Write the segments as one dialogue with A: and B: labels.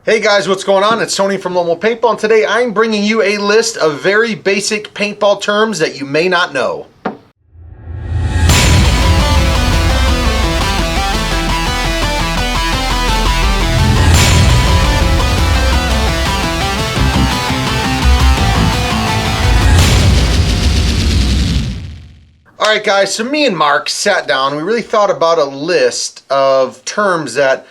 A: Hey guys, what's going on? It's Tony from Lomo Paintball, and today I'm bringing you a list of very basic paintball terms that you may not know. Alright guys, so me and Mark sat down and we really thought about a list of terms that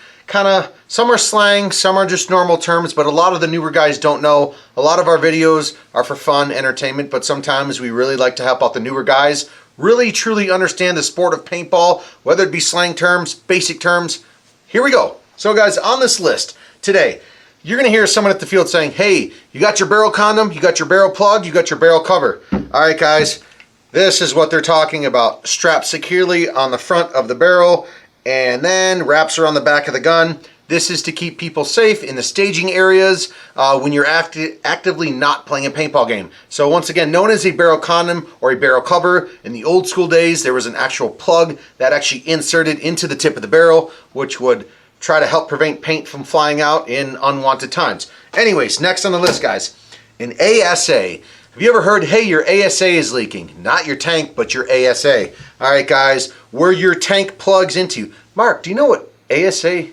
A: some are slang, some are just normal terms, but a lot of the newer guys don't know. A lot of our videos are for fun, entertainment, but sometimes we really like to help out the newer guys really truly understand the sport of paintball, whether it be slang terms, basic terms. Here we go. So guys, on this list today, you're gonna hear someone at the field saying, hey, you got your barrel condom, you got your barrel plug, you got your barrel cover. All right guys, this is what they're talking about. Strapped securely on the front of the barrel and then wraps around the back of the gun. This is to keep people safe in the staging areas when you're actively not playing a paintball game. So once again, known as a barrel condom or a barrel cover, in the old school days, there was an actual plug that actually inserted into the tip of the barrel, which would try to help prevent paint from flying out in unwanted times. Anyways, next on the list, guys, an ASA. Have you ever heard, hey, your ASA is leaking? Not your tank, but your ASA. All right, guys, where your tank plugs into. Mark, do you know what ASA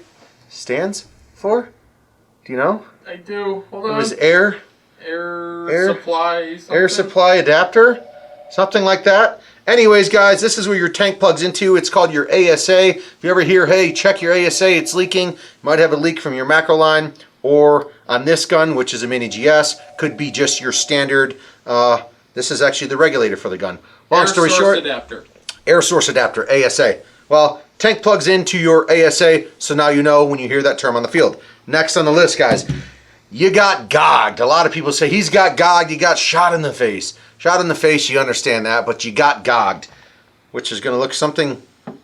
A: stands for? Do you know?
B: I do. Hold on.
A: It was air
B: supply. Something?
A: Air supply adapter, something like that. Anyways, guys, this is where your tank plugs into. It's called your ASA. If you ever hear, hey, check your ASA, it's leaking, you might have a leak from your macro line, or on this gun, which is a Mini GS, could be just your standard. This is actually the regulator for the gun. Long story short,
B: adapter.
A: Air source adapter, ASA. Well, tank plugs into your ASA, so now you know when you hear that term on the field. Next on the list, guys, you got gogged. A lot of people say, he's got gogged, you got shot in the face. Shot in the face, you understand that, but you got gogged, which is going to look something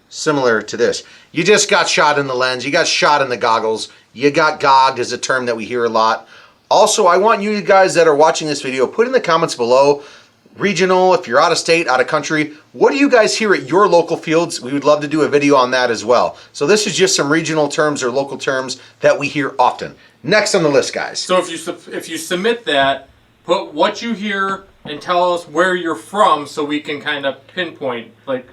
A: similar to this. You just got shot in the lens, you got shot in the goggles, you got gogged is a term that we hear a lot. Also, I want you guys that are watching this video, put in the comments below, regional, if you're out of state, out of country, what do you guys hear at your local fields? We would love to do a video on that as well. So this is just some regional terms or local terms that we hear often. Next on the list, guys.
B: So if you submit that, put what you hear and tell us where you're from so we can kind of pinpoint, like,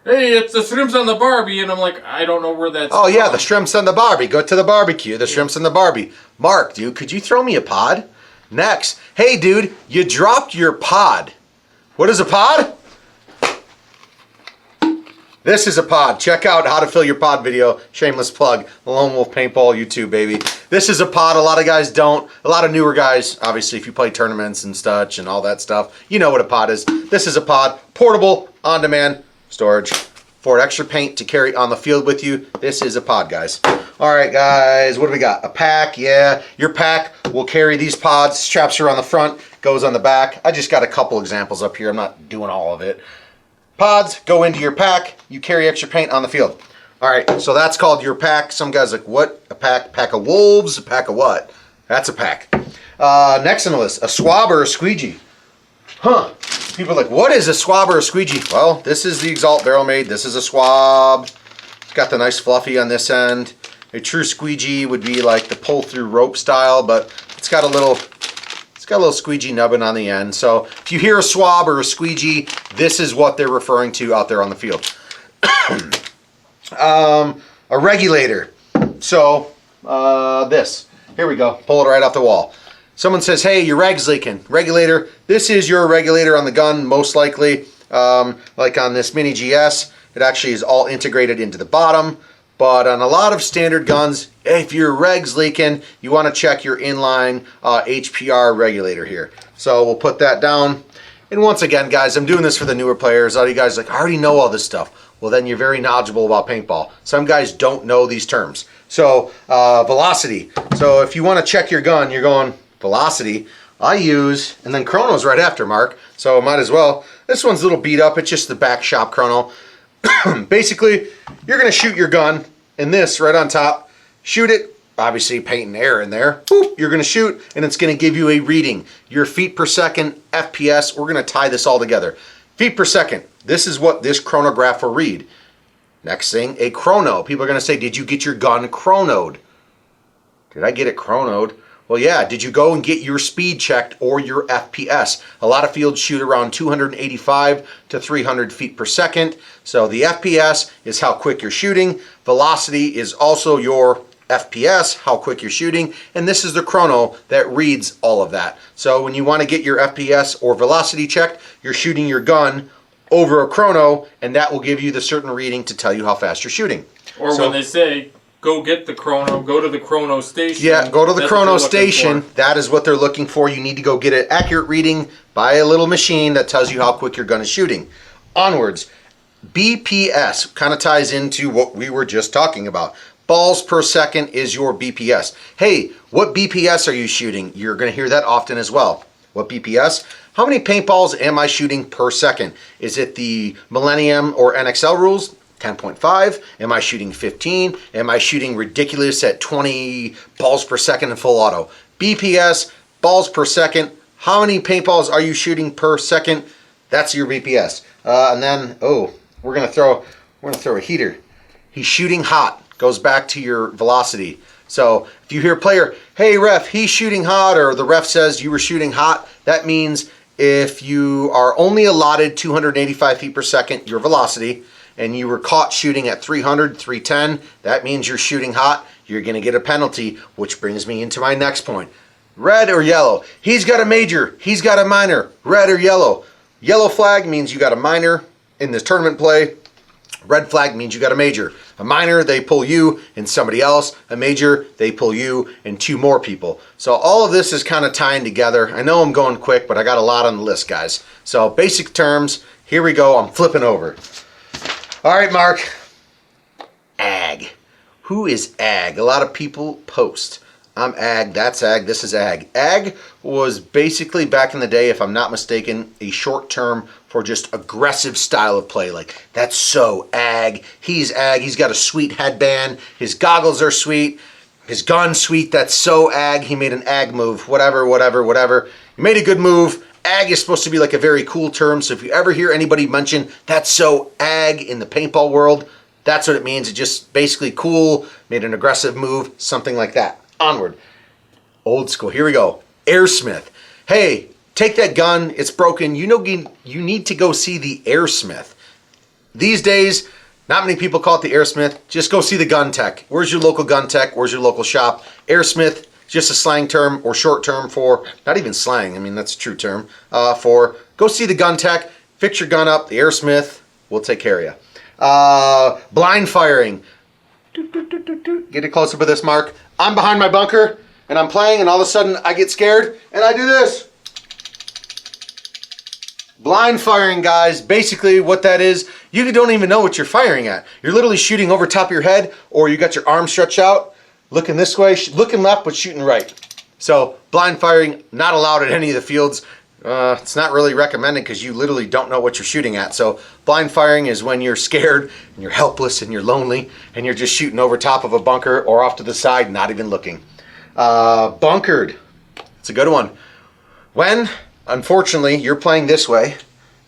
B: hey, it's the shrimps on the Barbie, and I'm like, I don't know where that's
A: from. Yeah, the
B: shrimps
A: on the Barbie. Go to the barbecue, the shrimps on the Barbie. Mark, dude, could you throw me a pod? Next, hey, dude, you dropped your pod. What is a pod? This is a pod. Check out how to fill your pod video. Shameless plug. The Lone Wolf Paintball YouTube, baby. This is a pod. A lot of guys don't. A lot of newer guys, obviously, if you play tournaments and such and all that stuff, you know what a pod is. This is a pod. Portable, on-demand, storage. For extra paint to carry on the field with you, this is a pod, guys. All right, guys, what do we got? A pack, yeah. Your pack will carry these pods. Straps are on the front, goes on the back. I just got a couple examples up here. I'm not doing all of it. Pods go into your pack. You carry extra paint on the field. All right, so that's called your pack. Some guys are like, what? A pack? Pack of wolves? A pack of what? That's a pack. Next on the list, a swab or a squeegee. Huh. People are like, what is a swab or a squeegee? Well, this is the Exalt barrel made. This is a swab. It's got the nice fluffy on this end. A true squeegee would be like the pull through rope style, but it's got a little squeegee nubbin on the end. So if you hear a swab or a squeegee, this is what they're referring to out there on the field. A regulator. So this. Here we go. Pull it right off the wall. Someone says, hey, your reg's leaking. Regulator. This is your regulator on the gun, most likely. Like on this Mini GS, it actually is all integrated into the bottom. But on a lot of standard guns, if your reg's leaking, you want to check your inline HPR regulator here. So we'll put that down. And once again, guys, I'm doing this for the newer players. All you guys are like, I already know all this stuff. Well, then you're very knowledgeable about paintball. Some guys don't know these terms. So velocity. So if you want to check your gun, you're going velocity. I use, and then Chrono's right after, Mark. So might as well. This one's a little beat up. It's just the back shop Chrono. Basically, you're going to shoot your gun in this right on top. Shoot it, obviously painting air in there. Boop, you're going to shoot, and it's going to give you a reading. Your feet per second, FPS. We're going to tie this all together. Feet per second. This is what this chronograph will read. Next thing, a chrono. People are going to say, did you get your gun chronoed? Did I get it chronoed? Well, yeah. Did you go and get your speed checked or your FPS? A lot of fields shoot around 285 to 300 feet per second. So the FPS is how quick you're shooting. Velocity is also your FPS, how quick you're shooting. And this is the chrono that reads all of that. So when you want to get your FPS or velocity checked, you're shooting your gun over a chrono, and that will give you the certain reading to tell you how fast you're shooting.
B: Or when they say, go get the chrono, go to the chrono station.
A: Yeah, go to the chrono station. That is what they're looking for. You need to go get an accurate reading by a little machine that tells you how quick your gun is shooting. Onwards, BPS kind of ties into what we were just talking about. Balls per second is your BPS. Hey, what BPS are you shooting? You're going to hear that often as well. What BPS? How many paintballs am I shooting per second? Is it the Millennium or NXL rules? 10.5? Am I shooting 15? Am I shooting ridiculous at 20 balls per second in full auto? BPS, balls per second. How many paintballs are you shooting per second? That's your BPS. And then, we're gonna throw a heater. He's shooting hot. Goes back to your velocity. So if you hear a player, hey ref, he's shooting hot, or the ref says you were shooting hot, that means if you are only allotted 285 feet per second, your velocity, and you were caught shooting at 300, 310, that means you're shooting hot. You're going to get a penalty, which brings me into my next point. Red or yellow? He's got a major. He's got a minor. Red or yellow? Yellow flag means you got a minor in this tournament play. Red flag means you got a major. A minor, they pull you and somebody else. A major, they pull you and two more people. So all of this is kind of tying together. I know I'm going quick, but I got a lot on the list, guys. So basic terms, here we go. I'm flipping over. All right, Mark. Ag. Who is ag? A lot of people post. I'm ag, that's ag, this is ag. Ag was basically, back in the day, if I'm not mistaken, a short term for just aggressive style of play. Like, that's so ag. He's got a sweet headband. His goggles are sweet. His gun's sweet. That's so ag. He made an ag move. Whatever. He made a good move. Ag is supposed to be like a very cool term. So if you ever hear anybody mention that's so ag in the paintball world, that's what it means. It's just basically cool, made an aggressive move, something like that. Onward. Old school. Here we go. Airsmith. Hey, take that gun. It's broken. You need to go see the airsmith. These days, not many people call it the airsmith. Just go see the gun tech. Where's your local gun tech? Where's your local shop? Airsmith, just a slang term or short term for, not even slang, I mean, that's a true term, for go see the gun tech, fix your gun up, the airsmith will take care of you. Blind firing. Get a close up of this, Mark. I'm behind my bunker and I'm playing, and all of a sudden I get scared and I do this. Blind firing, guys. Basically what that is, you don't even know what you're firing at. You're literally shooting over top of your head, or you got your arm stretched out, looking this way, looking left but shooting right. So blind firing, not allowed at any of the fields. It's not really recommended because you literally don't know what you're shooting at. So blind firing is when you're scared and you're helpless and you're lonely and you're just shooting over top of a bunker or off to the side, not even looking. Bunkered. It's a good one. When, unfortunately, you're playing this way,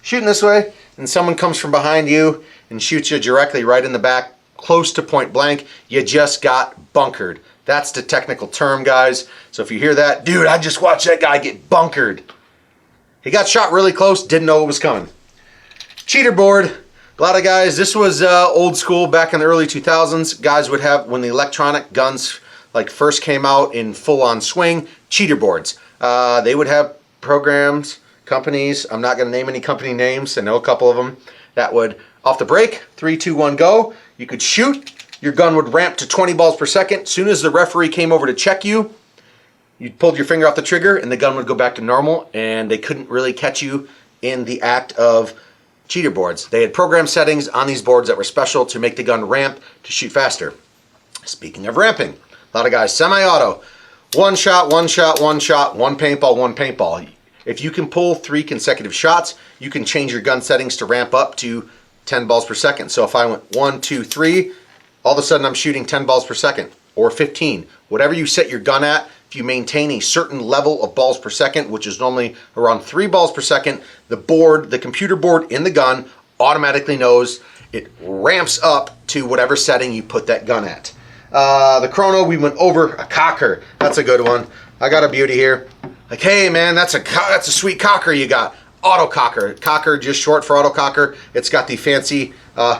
A: shooting this way, and someone comes from behind you and shoots you directly right in the back, close to point blank, you just got bunkered. That's the technical term, guys. So if you hear that, dude, I just watched that guy get bunkered. He got shot really close, didn't know it was coming. Cheater board. A lot of guys, this was old school back in the early 2000s. Guys would have, when the electronic guns like first came out in full-on swing, cheater boards. They would have programs, companies, I'm not going to name any company names, I know a couple of them, that would, off the break, 3, 2, 1, go. You could shoot, your gun would ramp to 20 balls per second. As soon as the referee came over to check you, you pulled your finger off the trigger and the gun would go back to normal, and they couldn't really catch you in the act of cheater boards. They had program settings on these boards that were special to make the gun ramp to shoot faster. Speaking of ramping, a lot of guys, semi-auto, one shot, one shot, one shot, one paintball, one paintball. If you can pull 3 consecutive shots, you can change your gun settings to ramp up to 10 balls per second. So if I went 1, 2, 3, all of a sudden I'm shooting 10 balls per second or 15. Whatever you set your gun at, if you maintain a certain level of balls per second, which is normally around 3 balls per second, the board, the computer board in the gun automatically knows it ramps up to whatever setting you put that gun at. The Chrono, we went over a cocker. That's a good one. I got a beauty here. Like, hey man, that's a sweet cocker you got. Auto cocker. Cocker, just short for auto cocker. It's got the fancy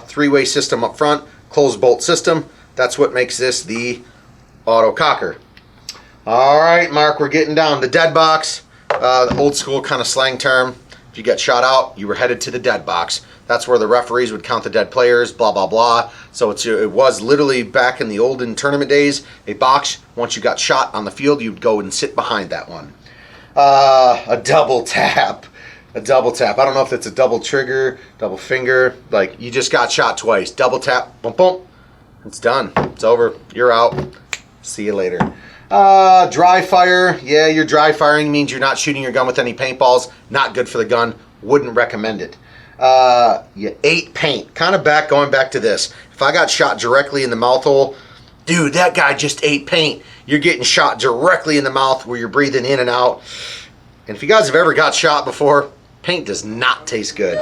A: three-way system up front, closed bolt system. That's what makes this the auto cocker. All right, Mark, we're getting down. The Deadbox, the old school kind of slang term. If you get shot out, you were headed to the Deadbox. That's where the referees would count the dead players, blah, blah, blah. So it was literally back in the olden tournament days, a box. Once you got shot on the field, you'd go and sit behind that one. A double tap. A double tap. I don't know if it's a double trigger, double finger. Like, you just got shot twice. Double tap, boom, boom. It's done. It's over. You're out. See you later. Dry fire. Yeah, you're dry firing means you're not shooting your gun with any paintballs. Not good for the gun. Wouldn't recommend it. You ate paint. Kind of going back to this. If I got shot directly in the mouth hole, dude, that guy just ate paint. You're getting shot directly in the mouth where you're breathing in and out. And if you guys have ever got shot before, paint does not taste good.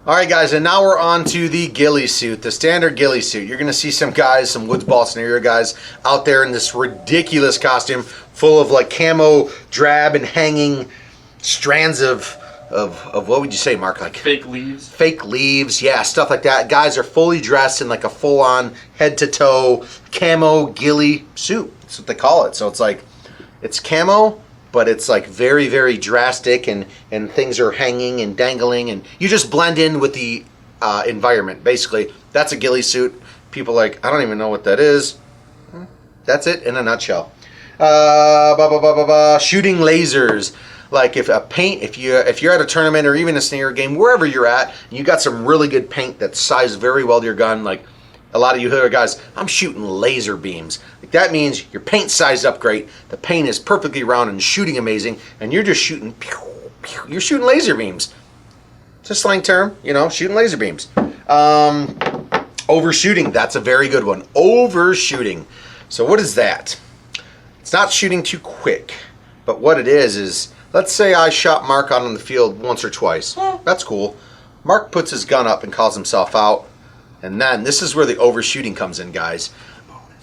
A: All right, guys, and now we're on to the Ghillie Suit, the standard Ghillie Suit. You're going to see some guys, some Woods Ball scenario guys out there in this ridiculous costume full of like camo, drab, and hanging strands of what would you say, Mark? Like
B: fake leaves. Fake
A: leaves, yeah, stuff like that. Guys are fully dressed in like a full-on head-to-toe camo ghillie suit. That's what they call it. So it's like, it's camo, but it's like very, very drastic, and things are hanging and dangling, and you just blend in with the environment. Basically, that's a Ghillie Suit. People are like, I don't even know what that is. That's it in a nutshell. Shooting lasers. Like if you're at a tournament or even a sneaker game, wherever you're at, and you got some really good paint that's sized very well to your gun, like a lot of you other guys, I'm shooting laser beams. Like that means your paint's sized up great, the paint is perfectly round and shooting amazing, and you're just shooting, you're shooting laser beams. It's a slang term, you know, shooting laser beams. Overshooting, that's a very good one. Overshooting. So what is that? It's not shooting too quick, but what it is, let's say I shot Mark out on the field once or twice. That's cool. Mark puts his gun up and calls himself out. And then this is where the overshooting comes in, guys.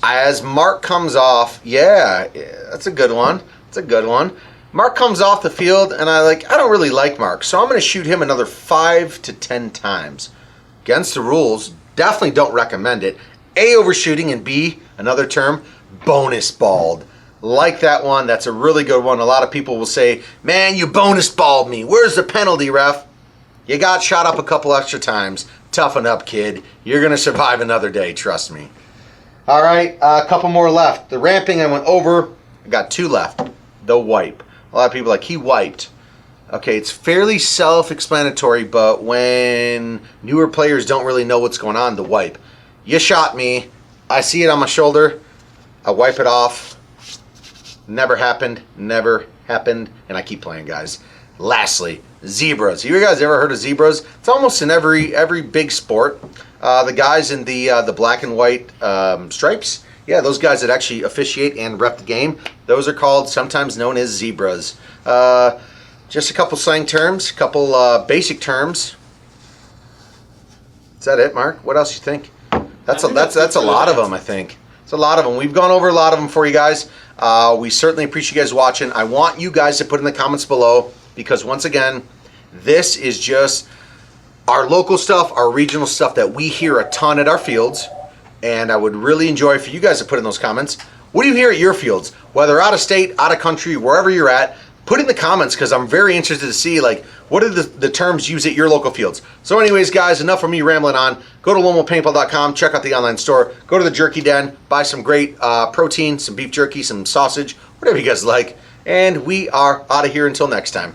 A: As Mark comes off, yeah, that's a good one. That's a good one. Mark comes off the field, and I don't really like Mark, so I'm going to shoot him another 5 to 10 times. Against the rules, definitely don't recommend it. A, overshooting, and B, another term, bonus balled. Like that one, that's a really good one. A lot of people will say, man, you bonus balled me. Where's the penalty, ref? You got shot up a couple extra times. Toughen up, kid. You're going to survive another day, trust me. All right, a couple more left. The ramping, I went over. I got 2 left. The wipe. A lot of people are like, he wiped. Okay, it's fairly self-explanatory, but when newer players don't really know what's going on, the wipe. You shot me. I see it on my shoulder. I wipe it off. Never happened. Never happened. And I keep playing, guys. Lastly, zebras. You guys ever heard of zebras? It's almost in every big sport. The guys in the black and white stripes, yeah, those guys that actually officiate and rep the game, those are called, sometimes known as zebras. Just a couple slang terms, a couple basic terms. Is that it, Mark? What else you think? That's a lot of them, I think. It's a lot of them. We've gone over a lot of them for you guys. We certainly appreciate you guys watching. I want you guys to put in the comments below, because once again, this is just our local stuff, our regional stuff that we hear a ton at our fields, and I would really enjoy for you guys to put in those comments. What do you hear at your fields? Whether out of state, out of country, wherever you're at, put in the comments, because I'm very interested to see like what are the terms used at your local fields. So anyways, guys, enough of me rambling on. Go to lonewoolpaintball.com, check out the online store, go to the Jerky Den, buy some great protein, some beef jerky, some sausage, whatever you guys like, and we are out of here until next time.